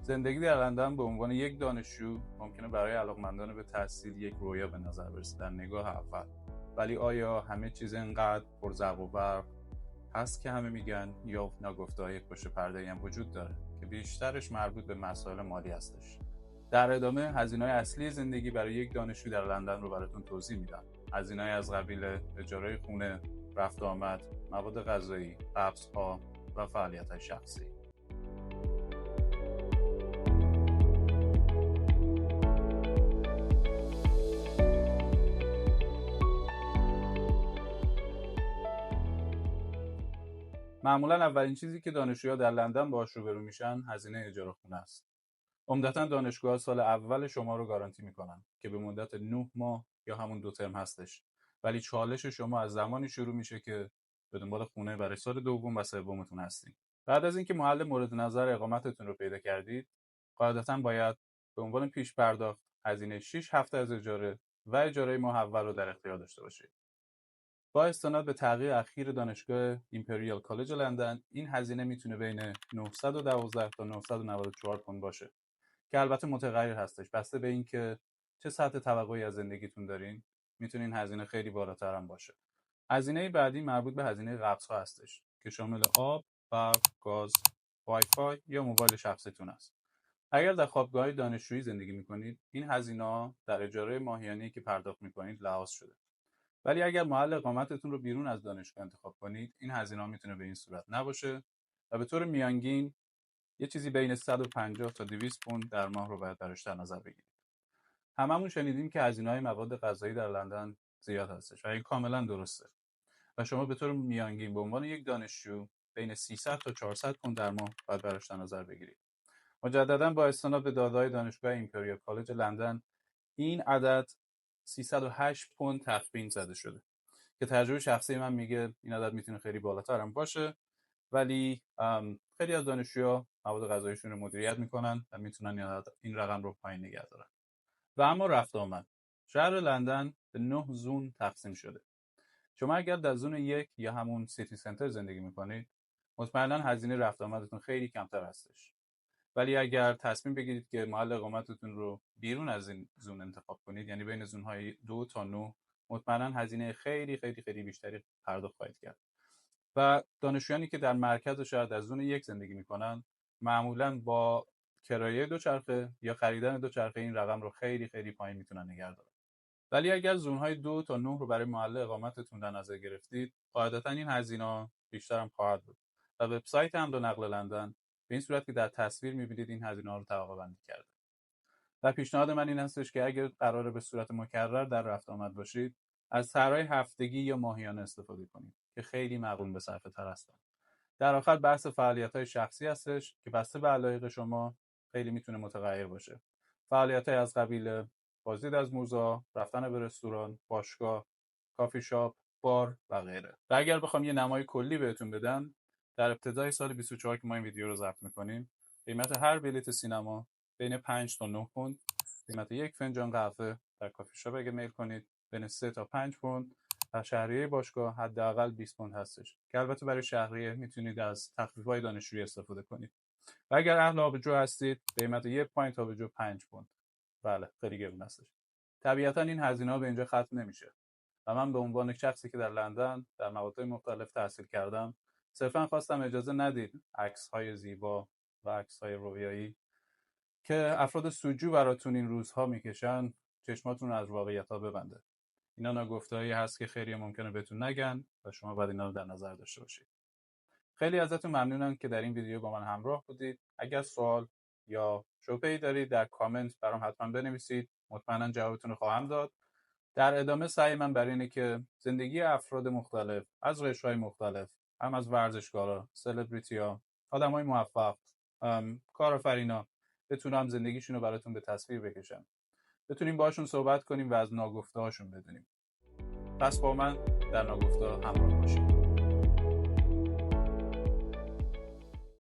زندگی در لندن به عنوان یک دانشجو ممکنه برای علاقمندان به تحصیل یک رویا به نظر برسه در نگاه اول، ولی آیا همه چیز اینقدر پرزرق و برق هست که همه میگن، یا ناگفته‌های پشت پرده‌ای هم وجود داره که بیشترش مربوط به مسائل مالی هستش؟ در ادامه هزینه‌های اصلی زندگی برای یک دانشجو در لندن رو براتون توضیح میدم. هزینه‌های از قبیل اجاره خونه، رفت و آمد، مواد غذایی، قبض‌ها و فعالیت‌های شخصی. معمولا اولین چیزی که دانشجوها در لندن باهاش روبرو میشن هزینه اجاره خونه است. عمدتاً دانشگاه‌ها سال اول شما رو گارانتی میکنن که به مدت 9 ماه یا همون 2 ترم هستش. ولی چالش شما از زمانی شروع میشه که به دنبال خونه برای سال دوم و سومتون هستین. بعد از اینکه محل مورد نظر اقامتتون رو پیدا کردید، قاعدتاً باید به عنوان پیش پرداخت هزینه 6 هفته از اجاره و اجاره ماه اول رو در اختیار داشته باشید. با استناد به تغییر اخیر دانشگاه ایمپریال کالج لندن، این هزینه میتونه بین 912 تا 994 پوند باشه که البته متغیر هستش. بسته به اینکه چه سطح توقعی از زندگیتون دارین، میتونه این هزینه خیلی بالاتر هم باشه. هزینه بعدی مربوط به هزینه قبض‌ها هستش که شامل آب، برق، گاز، وای فای یا موبایل شخصیتون است. اگر در خوابگاه دانشجویی زندگی میکنید، این هزینه‌ها در اجاره ماهیانه‌ای که پرداخت میکنید لحاظ شده. ولی اگر محل اقامتتون رو بیرون از دانشگاه انتخاب کنید، این هزینه‌ها میتونه به این صورت نباشه و به طور میانگین یه چیزی بین 150 تا 200 پوند در ماه رو باید براش در نظر بگیرید. هممون شنیدیم که هزینه‌های مواد غذایی در لندن زیاد هستش و این کاملا درسته و شما به طور میانگین به عنوان یک دانشجو بین 300 تا 400 پوند در ماه باید براش در نظر بگیرید. مجددا با استناد به داده‌های دانشگاه ایمپریال کالج لندن، این عدد 308 پوند تخمین زده شده که تجربه شخصی من میگه این عدد میتونه خیلی بالاتر هم باشه، ولی خیلی از دانشجوها مواد غذاییشون رو مدیریت میکنن و میتونن این رقم رو پایین نگه دارن. و اما رفت آمد، شهر لندن به 9 زون تقسیم شده. شما اگر در زون 1 یا همون سیتی سنتر زندگی میکنید، مطمئنا هزینه رفت آمدتون خیلی کمتر هستش. ولی اگر تصمیم بگیرید که محل اقامتتون رو بیرون از این زون انتخاب کنید، یعنی بین زون‌های 2 تا 9، مطمئنا هزینه خیلی خیلی خیلی بیشتری پرداخت خواهید کرد. و دانشجویانی که در مرکز شهر در زون 1 زندگی میکنن، معمولا با کرایه دوچرخه یا خریدن دوچرخه این رقم رو خیلی خیلی پایین میتونن نگه دارن. ولی اگر زون‌های 2 تا 9 رو برای محل اقامتتون در نظر گرفتید، قاعدتاً این هزینه‌ها بیشتر هم خواهد بود. و وبسایت حمل و نقل لندن به این صورت که در تصویر می‌بینید این هزینه‌ها رو طبقه بندی کرده. و پیشنهاد من این هستش که اگر قراره به صورت مکرر در رفت آمد باشید، از طرحهای هفتگی یا ماهیانه استفاده کنید که خیلی مقرون به صرفه تر هستن. در آخر بحث فعالیت‌های شخصی هستش که بسته به علایق شما خیلی میتونه متغیر باشه. فعالیت‌های از قبیل بازدید از موزه، رفتن به رستوران، باشگاه، کافی شاپ، بار و غیره. و اگر بخوام یه نمای کلی بهتون بدم، در ابتدای سال 24 که ما این ویدیو رو ضبط می‌کنیم، قیمت هر بلیت سینما بین 5 تا 9 پوند، قیمت یک فنجان قهوه در کافی شاپ اگه میل کنید بین 3 تا 5 پوند، و شهریه باشگاه حداقل 20 پوند هستش که البته برای شهریه میتونید از تخفیف‌های دانشجویی استفاده کنید. و اگر اهل آبجو هستید، قیمت یک پایینت آبجو 5 پوند. بله، خیلی گرون هستش. طبیعتا این هزینه‌ها به اینجا ختم نمیشه و من به عنوان شخصی که در لندن در مقاطع مختلف تحصیل کردم، صرفا خواستم اجازه ندید عکس‌های زیبا و عکس‌های رویایی که افراد سوجو براتون این روزها میکشن چشماتون از واقعیت‌ها ببنده. اینا ناگفته‌ای هست که خیلی ممکنه بهتون نگن و شما باید اینا رو در نظر داشته باشید. خیلی ازتون ممنونم که در این ویدیو با من همراه بودید. اگر سوال یا شبهه‌ای دارید در کامنت برام حتما بنویسید. مطمئنا جوابتون رو خواهم داد. در ادامه سعی من برای اینه که زندگی افراد مختلف از قشرهای مختلف، هم از ورزشکارا، سلبریتی‌ها، آدمای موفق، کارآفرینا، بتونم زندگیشون رو براتون به تصویر بکشم. بتونیم باشون صحبت کنیم و از ناگفته‌هاشون بدونیم. پس با من در ناگفته همراه باشید.